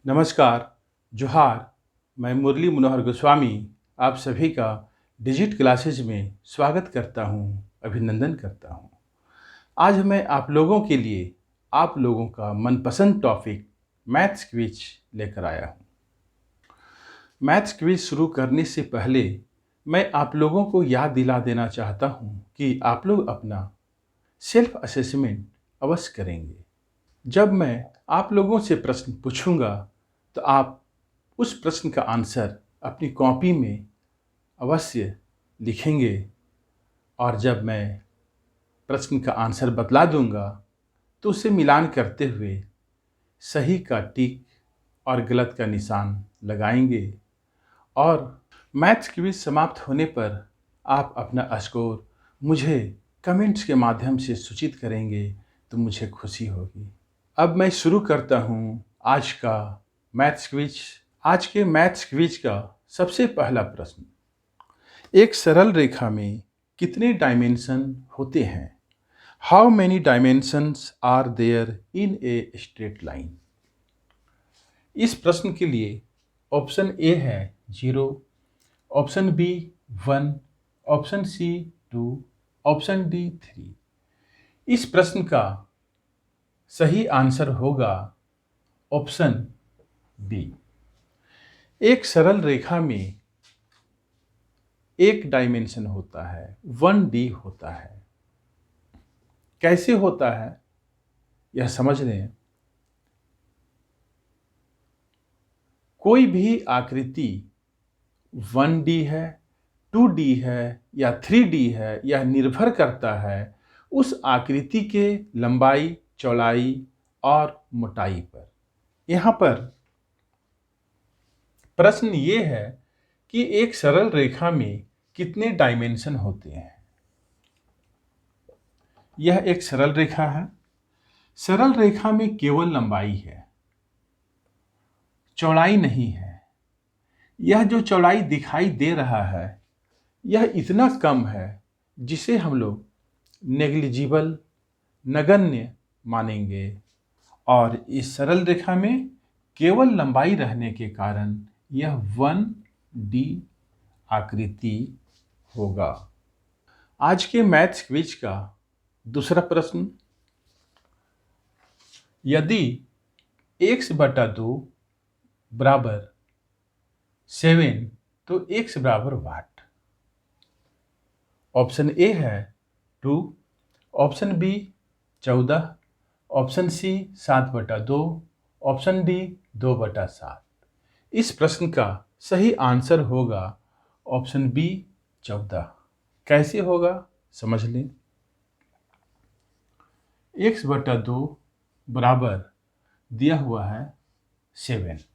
नमस्कार, जोहार। मैं मुरली मनोहर गोस्वामी आप सभी का डिजिट क्लासेज में स्वागत करता हूँ, अभिनंदन करता हूँ। आज मैं आप लोगों के लिए आप लोगों का मनपसंद टॉपिक मैथ्स क्विज लेकर आया हूँ। मैथ्स क्विज शुरू करने से पहले मैं आप लोगों को याद दिला देना चाहता हूँ कि आप लोग अपना सेल्फ असेसमेंट अवश्य करेंगे। जब मैं आप लोगों से प्रश्न पूछूंगा तो आप उस प्रश्न का आंसर अपनी कॉपी में अवश्य लिखेंगे और जब मैं प्रश्न का आंसर बतला दूंगा तो उसे मिलान करते हुए सही का टिक और गलत का निशान लगाएंगे और मैथ्स क्विज समाप्त होने पर आप अपना स्कोर मुझे कमेंट्स के माध्यम से सूचित करेंगे तो मुझे खुशी होगी। अब मैं शुरू करता हूँ आज का मैथ्स क्विज। आज के मैथ्स क्विज का सबसे पहला प्रश्न, एक सरल रेखा में कितने डायमेंशन होते हैं? How many dimensions are there in a straight line? इस प्रश्न के लिए ऑप्शन ए है 0, option B 1, option C 2, option D 3। इस प्रश्न का सही आंसर होगा ऑप्शन बी। एक सरल रेखा में एक डायमेंशन होता है, 1D होता है। कैसे होता है यह समझ लें। कोई भी आकृति 1D है, 2D है या 3D है, यह निर्भर करता है उस आकृति के लंबाई, चौड़ाई और मोटाई पर। यहाँ पर प्रश्न ये है कि एक सरल रेखा में कितने डायमेंशन होते हैं। यह एक सरल रेखा है। सरल रेखा में केवल लंबाई है, चौड़ाई नहीं है। यह जो चौड़ाई दिखाई दे रहा है यह इतना कम है जिसे हम लोग नेग्लिजिबल, नगण्य मानेंगे और इस सरल रेखा में केवल लंबाई रहने के कारण यह 1D आकृति होगा। आज के मैथ्स क्विज का दूसरा प्रश्न, यदि x/2 बराबर 7 तो x बराबर वाट? ऑप्शन ए है 2, option B 14, option C 7/2, option D 2/7। इस प्रश्न का सही आंसर होगा ऑप्शन बी 14। कैसे होगा समझ लें। x/2 बराबर दिया हुआ है 7।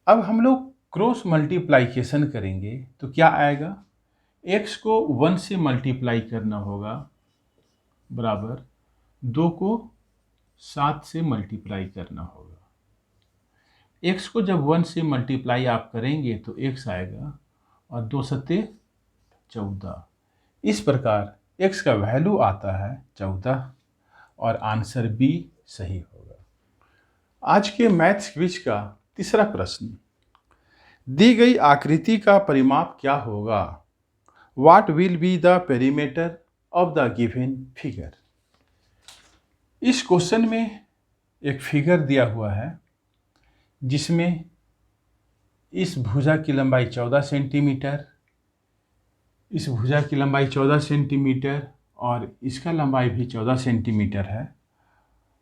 अब हम लोग क्रॉस मल्टीप्लाइकेशन करेंगे तो क्या आएगा? x को 1 से मल्टीप्लाई करना होगा बराबर 2 को 7 से मल्टीप्लाई करना होगा। x को जब 1 से मल्टीप्लाई आप करेंगे तो x आएगा और 2 सत्ते 14। इस प्रकार x का वैल्यू आता है 14 और आंसर बी सही होगा। आज के मैथ्स क्विज का तीसरा प्रश्न, दी गई आकृति का परिमाप क्या होगा? What will be the perimeter of the given figure? इस क्वेश्चन में एक फिगर दिया हुआ है जिसमें इस भुजा की लंबाई 14 सेंटीमीटर, इस भुजा की लंबाई 14 सेंटीमीटर और इसका लंबाई भी 14 सेंटीमीटर है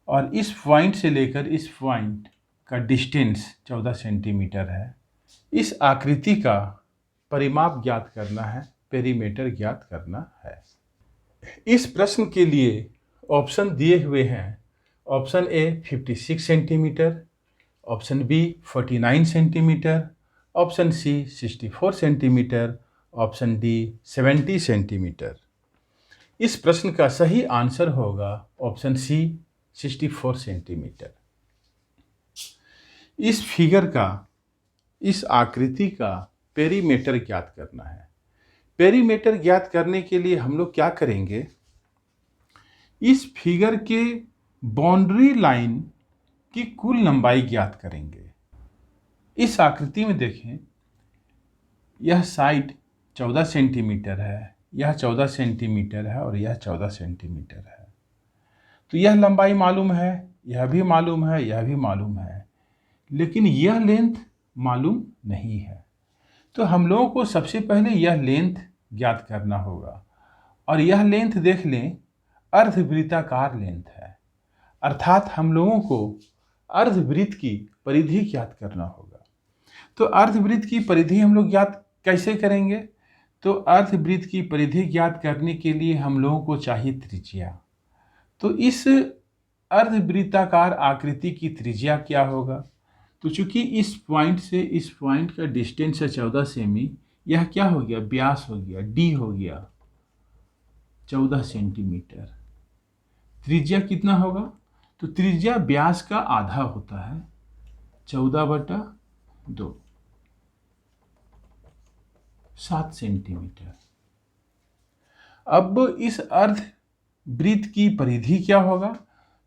और इस पॉइंट से लेकर इस पॉइंट का डिस्टेंस 14 सेंटीमीटर है। इस आकृति का परिमाप ज्ञात करना है, पेरीमीटर ज्ञात करना है। इस प्रश्न के लिए ऑप्शन दिए हुए हैं। Option A 56 centimetre, option B 49 centimetre, option C 64 centimetre, option D 70 centimetre. इस प्रश्न का सही आंसर होगा ऑप्शन सी 64 सेंटीमीटर। इस फिगर का, इस आकृति का पेरीमीटर ज्ञात करना है। पेरीमीटर ज्ञात करने के लिए हम लोग क्या करेंगे? इस फिगर के बाउंड्री लाइन की कुल लंबाई ज्ञात करेंगे। इस आकृति में देखें, यह साइड 14 सेंटीमीटर है, यह 14 सेंटीमीटर है और यह 14 सेंटीमीटर है। तो यह लंबाई मालूम है, यह भी मालूम है, यह भी मालूम है, लेकिन यह लेंथ मालूम नहीं है। तो हम लोगों को सबसे पहले यह लेंथ ज्ञात करना होगा, और यह लेंथ देख लें, अर्धवृत्ताकार लेंथ है, अर्थात हम लोगों को अर्धवृत्त की परिधि ज्ञात करना होगा। तो अर्धवृत्त की परिधि हम लोग ज्ञात कैसे करेंगे? तो अर्धवृत्त की परिधि ज्ञात करने के लिए हम लोगों को चाहिए त्रिज्या। तो इस अर्धवृत्ताकार आकृति की त्रिज्या क्या होगा? तो चूंकि इस पॉइंट से इस पॉइंट का डिस्टेंस है 14 सेमी, यह क्या हो गया? व्यास हो गया, डी हो गया 14 सेंटीमीटर। त्रिज्या कितना होगा? तो त्रिज्या व्यास का आधा होता है, 14/2, 7 सेंटीमीटर। अब इस अर्धवृत्त की परिधि क्या होगा?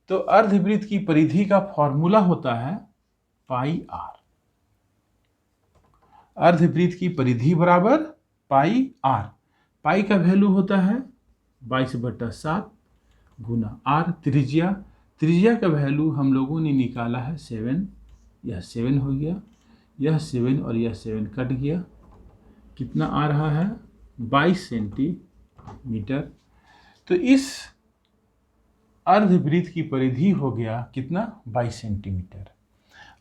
तो अर्धवृत्त की परिधि का फॉर्मूला होता है पाई आर। अर्धवृत्त की परिधि बराबर पाई आर। पाई का वैल्यू होता है 22/7 गुना आर त्रिज्या। त्रिज्या का वैल्यू हम लोगों ने निकाला है 7। यह 7 हो गया, यह 7 और यह 7 कट गया। कितना आ रहा है? 22 सेंटीमीटर। तो इस अर्धवृत्त की परिधि हो गया कितना? 22 सेंटीमीटर।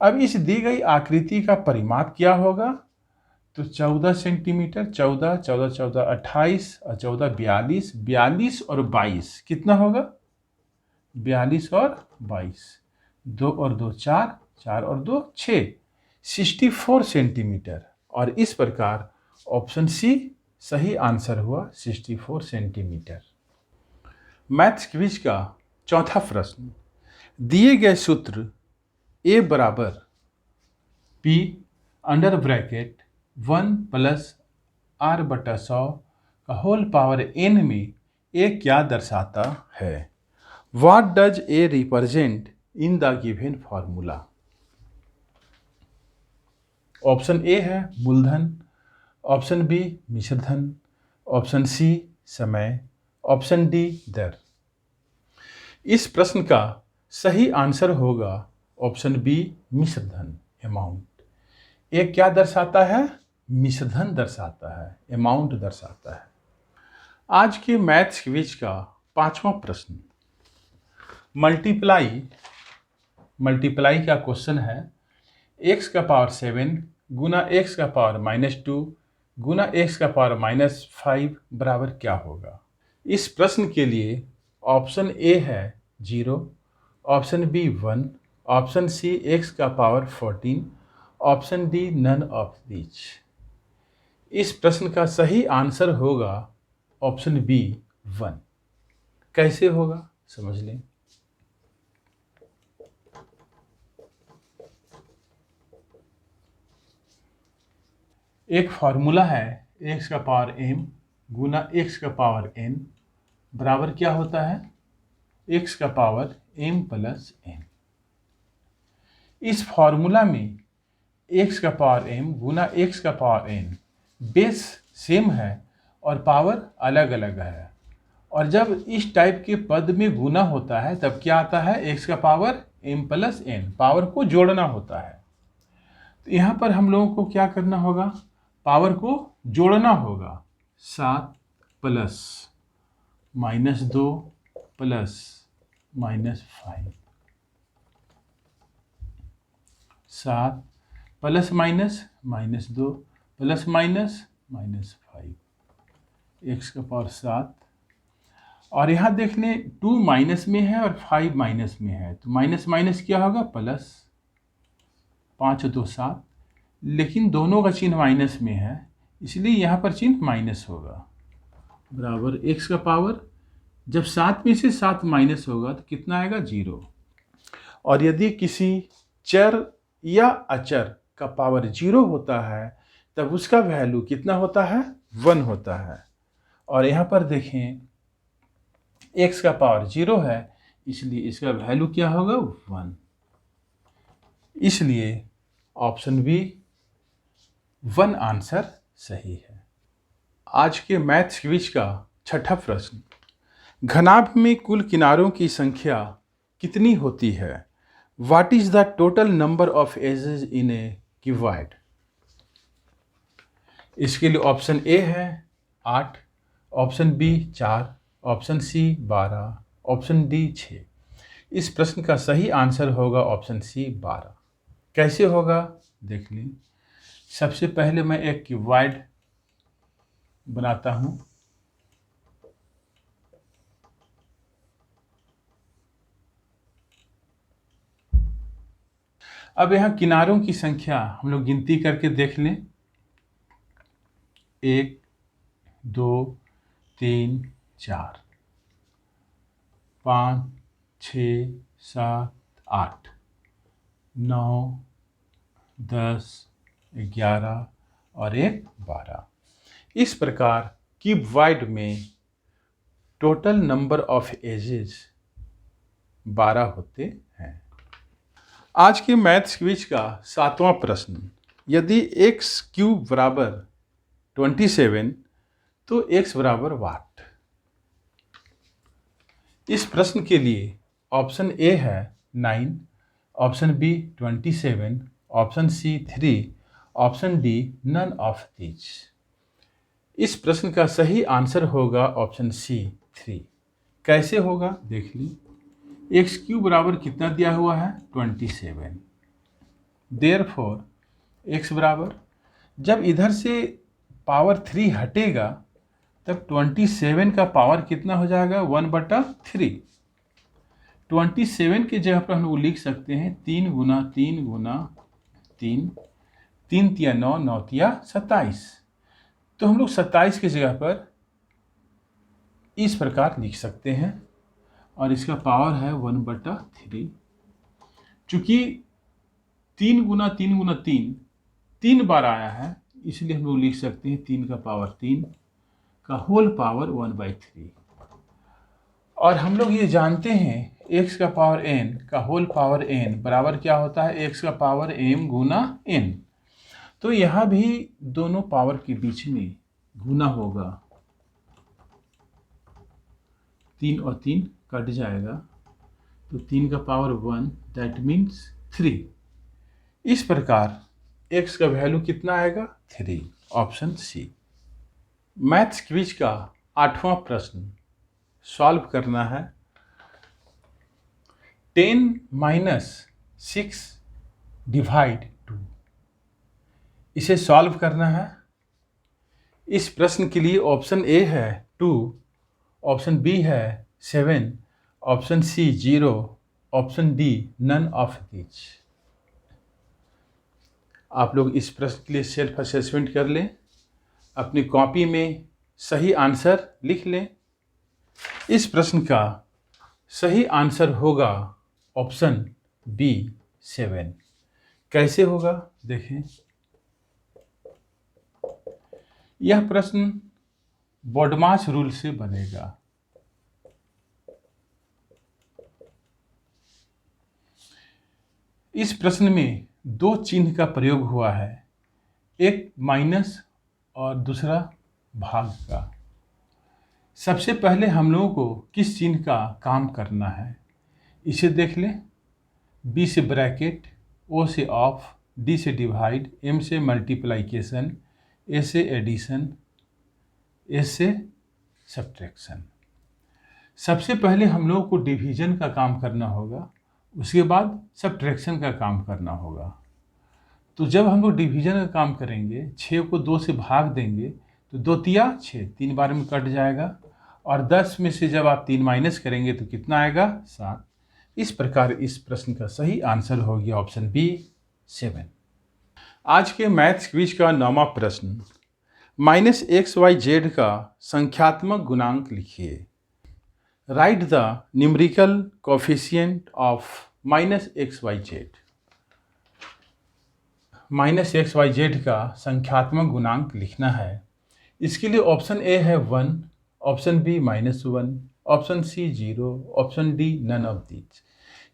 अब इस दी गई आकृति का परिमाप क्या होगा? तो 14 सेंटीमीटर, 14, 14, 14, 28 और 14, 42, 42 और 22 कितना होगा? 42 और 22, 2 और 2 4, 4 और 2 6, 64 सेंटीमीटर। और इस प्रकार ऑप्शन सी सही आंसर हुआ, 64 सेंटीमीटर। मैथ्स क्विज का चौथा प्रश्न, दिए गए सूत्र ए बराबर पी अंडर ब्रैकेट 1 + r/100 का होल पावर n में ए क्या दर्शाता है? What does A represent in the given formula? Option A है मूलधन, ऑप्शन बी मिश्रधन, ऑप्शन सी समय, ऑप्शन डी दर। इस प्रश्न का सही आंसर होगा ऑप्शन बी मिश्रधन, अमाउंट। ए क्या दर्शाता है? मिश्रधन दर्शाता है, अमाउंट दर्शाता है। आज के मैथ्स क्विज का पांचवा प्रश्न, मल्टीप्लाई का क्वेश्चन है। x का पावर 7 गुना x का पावर -2 गुना x का पावर -5 बराबर क्या होगा? इस प्रश्न के लिए ऑप्शन ए है 0, option B 1, option C x का power 14, option D none of these. इस प्रश्न का सही आंसर होगा ऑप्शन बी 1। कैसे होगा समझ लें। एक फार्मूला है x का पावर m गुना x का पावर n बराबर क्या होता है? x का पावर m + n। इस फार्मूला में x का पावर m गुना x का पावर n बेस सेम है और पावर अलग अलग है, और जब इस टाइप के पद में गुना होता है तब क्या आता है? x का पावर m + n, पावर को जोड़ना होता है। तो यहाँ पर हम लोगों को क्या करना होगा? पावर को जोड़ना होगा। 7 + -2 + -5, 7 + -2 + -5, x का पावर 7। और यहाँ देख लें 2 माइनस में है और 5 माइनस में है, तो माइनस माइनस क्या होगा? प्लस। 5 और 2 7, लेकिन दोनों का चिन्ह माइनस में है, इसलिए यहाँ पर चिन्ह माइनस होगा, बराबर x का पावर, जब 7 में से 7 माइनस होगा तो कितना आएगा? 0। और यदि किसी चर या अचर का पावर 0 होता है तब उसका वैल्यू कितना होता है? 1 होता है। और यहाँ पर देखें x का पावर 0 है, इसलिए इसका वैल्यू क्या होगा? 1। इसलिए ऑप्शन बी 1 आंसर सही है। आज के मैथ्स क्विज का छठा प्रश्न, घनाभ में कुल किनारों की संख्या कितनी होती है? What is the total number of edges in a cuboid? इसके लिए ऑप्शन ए है 8, option B 4, option C 12, option D 6। इस प्रश्न का सही आंसर होगा ऑप्शन सी 12। कैसे होगा देख लें। सबसे पहले मैं एक क्यूबॉइड बनाता हूं। अब यहाँ किनारों की संख्या हम लोग गिनती करके देख लें। 1 2 3 4 5 6 7 8 9 10 11 और 1 12। इस प्रकार क्यूबॉइड में टोटल नंबर ऑफ एजेस 12 होते हैं। आज के मैथ्स क्विज का 7वां प्रश्न, यदि x क्यूब बराबर 27 तो x बराबर वाट? इस प्रश्न के लिए ऑप्शन ए है 9, option B 27, option C 3, option D none of these. इस प्रश्न का सही आंसर होगा ऑप्शन सी 3। कैसे होगा देख ली। एक्स क्यूब बराबर कितना दिया हुआ है 27। देयरफॉर एक्स बराबर, जब इधर से पावर 3 हटेगा तब 27 का पावर कितना हो जाएगा 1/3। 27 की जगह पर हम लोग लिख सकते हैं 3 गुना 3 गुना 3, 3 तिया 9, 9 तिया 27। तो हम लोग 27 की जगह पर इस प्रकार लिख सकते हैं और इसका पावर है 1/3। चूंकि 3 गुना 3 गुना 3 3 बार आया है, इसलिए हम लोग लिख सकते हैं 3 का पावर 3 का होल पावर 1/3। और हम लोग ये जानते हैं x का पावर n का होल पावर n बराबर क्या होता है x का पावर m गुना n। तो यहाँ भी दोनों पावर के बीच में गुना होगा, 3 और 3 कट जाएगा तो 3 का पावर 1 दैट मीन्स 3। इस प्रकार x का वैल्यू कितना आएगा 3, ऑप्शन सी। मैथ्स क्विज का 8वां प्रश्न सॉल्व करना है। 10 - 6 डिवाइड 2, इसे सॉल्व करना है। इस प्रश्न के लिए ऑप्शन ए है 2, ऑप्शन बी है 7, option C 0, option D none of these. आप लोग इस प्रश्न के लिए सेल्फ असेसमेंट कर लें, अपनी कॉपी में सही आंसर लिख लें। इस प्रश्न का सही आंसर होगा ऑप्शन बी 7। कैसे होगा देखें। यह प्रश्न बोडमास रूल से बनेगा। इस प्रश्न में 2 चिन्ह का प्रयोग हुआ है, एक माइनस और दूसरा भाग का। सबसे पहले हम लोगों को किस चिन्ह का काम करना है इसे देख लें। बी से ब्रैकेट, ओ से ऑफ, डी से डिवाइड, एम से मल्टीप्लाइकेशन, ए से एडिशन, एस से सब्ट्रैक्शन। सबसे पहले हम लोगों को डिवीजन का काम करना होगा, उसके बाद सब्ट्रैक्शन का काम करना होगा। तो जब हम लोग डिवीजन का काम करेंगे, 6 को 2 से भाग देंगे तो 2 तिया 6, 3 बार में कट जाएगा। और 10 में से जब आप 3 माइनस करेंगे तो कितना आएगा 7। इस प्रकार इस प्रश्न का सही आंसर हो गया ऑप्शन बी 7। आज के मैथ्स क्विज का 9वां प्रश्न, -xyz का संख्यात्मक गुणांक लिखिए। Right the numerical coefficient of -xyz। -xyz का संख्यात्मक गुणांक लिखना है। इसके लिए ऑप्शन ए है 1, option B -1, option C 0, option D none of these.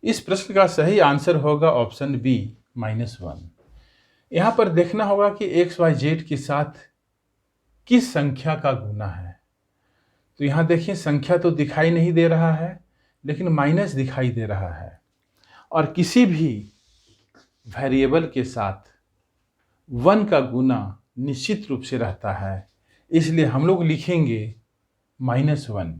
इस प्रश्न का सही आंसर होगा ऑप्शन बी -1। यहाँ पर देखना होगा कि एक्स वाई जेड के साथ किस संख्या का गुना है। तो यहाँ देखिए संख्या तो दिखाई नहीं दे रहा है, लेकिन माइनस दिखाई दे रहा है। और किसी भी वेरिएबल के साथ 1 का गुना निश्चित रूप से रहता है, इसलिए हम लोग लिखेंगे -1,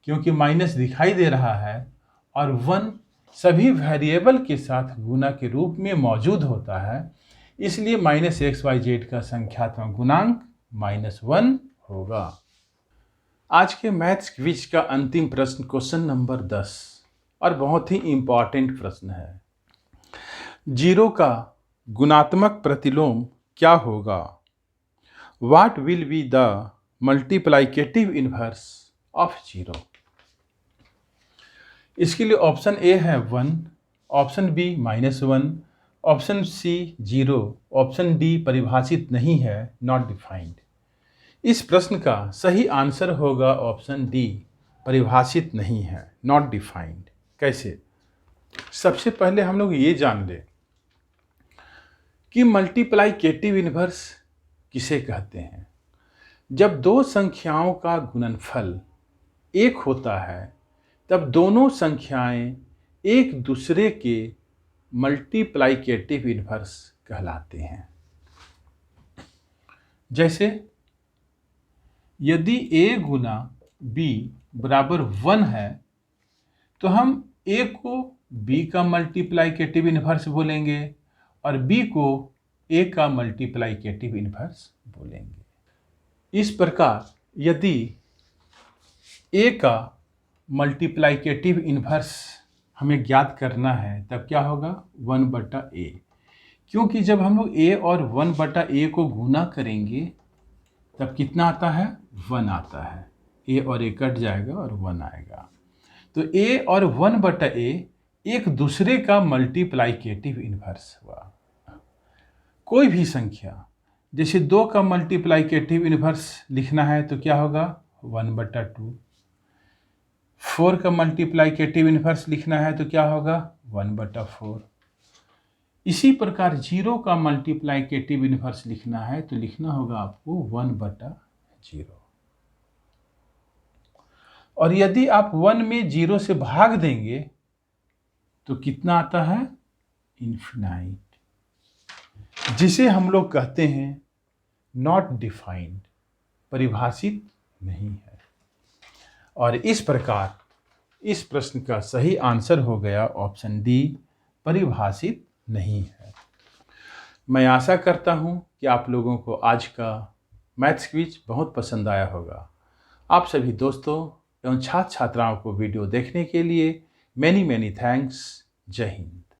क्योंकि माइनस दिखाई दे रहा है और 1 सभी वेरिएबल के साथ गुना के रूप में मौजूद होता है, इसलिए -xyz का संख्यात्मक गुणांक -1 होगा। आज के मैथ्स क्विज का अंतिम प्रश्न क्वेश्चन नंबर 10 और बहुत ही इंपॉर्टेंट प्रश्न है। 0 का गुणात्मक प्रतिलोम क्या होगा? What will be the multiplicative inverse of 0? इसके लिए ऑप्शन ए है 1, option B -1, option C 0, option D परिभाषित नहीं है, नॉट डिफाइंड। इस प्रश्न का सही आंसर होगा ऑप्शन डी, परिभाषित नहीं है, नॉट डिफाइंड। कैसे? सबसे पहले हम लोग ये जान लें कि मल्टीप्लाइकेटिव इन्वर्स किसे कहते हैं। जब दो संख्याओं का गुणनफल 1 होता है, तब दोनों संख्याएं एक दूसरे के मल्टीप्लाइकेटिव इन्वर्स कहलाते हैं। जैसे यदि a गुना b बराबर 1 है, तो हम a को b का मल्टीप्लाइकेटिव इन्वर्स बोलेंगे और b को a का मल्टीप्लाइकेटिव इन्वर्स बोलेंगे। इस प्रकार यदि a का मल्टीप्लाइकेटिव इन्वर्स हमें ज्ञात करना है, तब क्या होगा? 1/a, क्योंकि जब हम लोग a और 1/a को गुना करेंगे तब कितना आता है? 1 आता है। a और a कट जाएगा और 1 आएगा। तो a और 1/a एक दूसरे का मल्टीप्लाइकेटिव इन्वर्स हुआ। कोई भी संख्या, जैसे 2 का मल्टीप्लाइकेटिव इन्वर्स लिखना है तो क्या होगा? 1/2। 4 का मल्टीप्लाइकेटिव इन्वर्स लिखना है तो क्या होगा? 1/4। इसी प्रकार 0 का मल्टीप्लाइकेटिव इन्वर्स लिखना है तो लिखना होगा आपको 1/0। और यदि आप 1 में 0 से भाग देंगे तो कितना आता है? इन्फिनाइट, जिसे हम लोग कहते हैं नॉट डिफाइंड, परिभाषित नहीं है। और इस प्रकार इस प्रश्न का सही आंसर हो गया ऑप्शन डी, परिभाषित नहीं है। मैं आशा करता हूं कि आप लोगों को आज का मैथ्स क्विज बहुत पसंद आया होगा। आप सभी दोस्तों एवं छात्र छात्राओं को वीडियो देखने के लिए मैनी थैंक्स। जय हिंद।